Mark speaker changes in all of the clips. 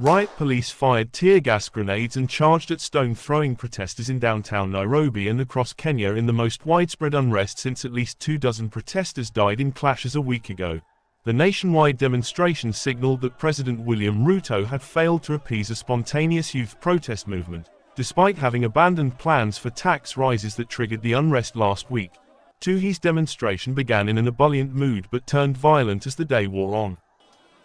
Speaker 1: Riot police fired tear gas grenades and charged at stone-throwing protesters in downtown Nairobi and across Kenya in the most widespread unrest since at least 24 protesters died in clashes a week ago. The nationwide demonstration signaled that President William Ruto had failed to appease a spontaneous youth protest movement, despite having abandoned plans for tax rises that triggered the unrest last week. Tuhi's demonstration began in an ebullient mood but turned violent as the day wore on.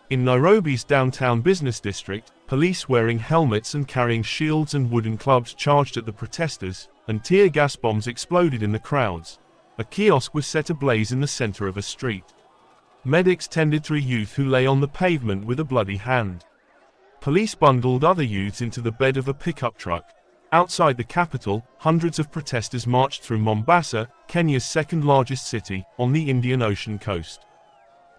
Speaker 1: In Nairobi's downtown business district, police wearing helmets and carrying shields and wooden clubs charged at the protesters, and tear gas bombs exploded in the crowds. A kiosk was set ablaze in the center of a street. Medics tended to a youth who lay on the pavement with a bloody hand. Police bundled other youths into the bed of a pickup truck. Outside the capital, hundreds of protesters marched through Mombasa, Kenya's second-largest city, on the Indian Ocean coast.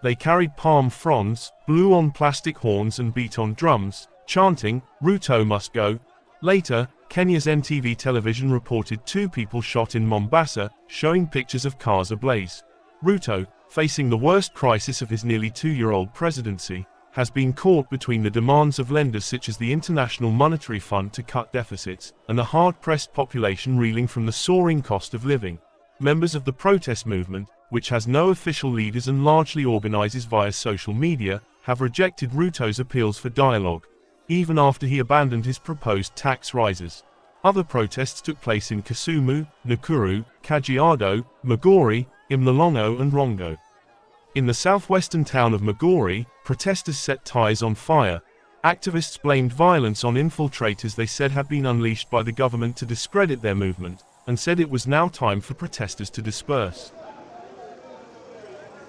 Speaker 1: They carried palm fronds, blew on plastic horns and beat on drums, chanting, "Ruto must go." Later, Kenya's NTV television reported 2 people shot in Mombasa, showing pictures of cars ablaze. Ruto, facing the worst crisis of his nearly 2-year-old presidency, has been caught between the demands of lenders such as the International Monetary Fund to cut deficits, and a hard-pressed population reeling from the soaring cost of living. Members of the protest movement, which has no official leaders and largely organizes via social media, have rejected Ruto's appeals for dialogue, even after he abandoned his proposed tax rises. Other protests took place in Kisumu, Nakuru, Kajiado, Migori, Imlolongo and Rongo. In the southwestern town of Migori, protesters set ties on fire. Activists blamed violence on infiltrators they said had been unleashed by the government to discredit their movement, and said it was now time for protesters to disperse.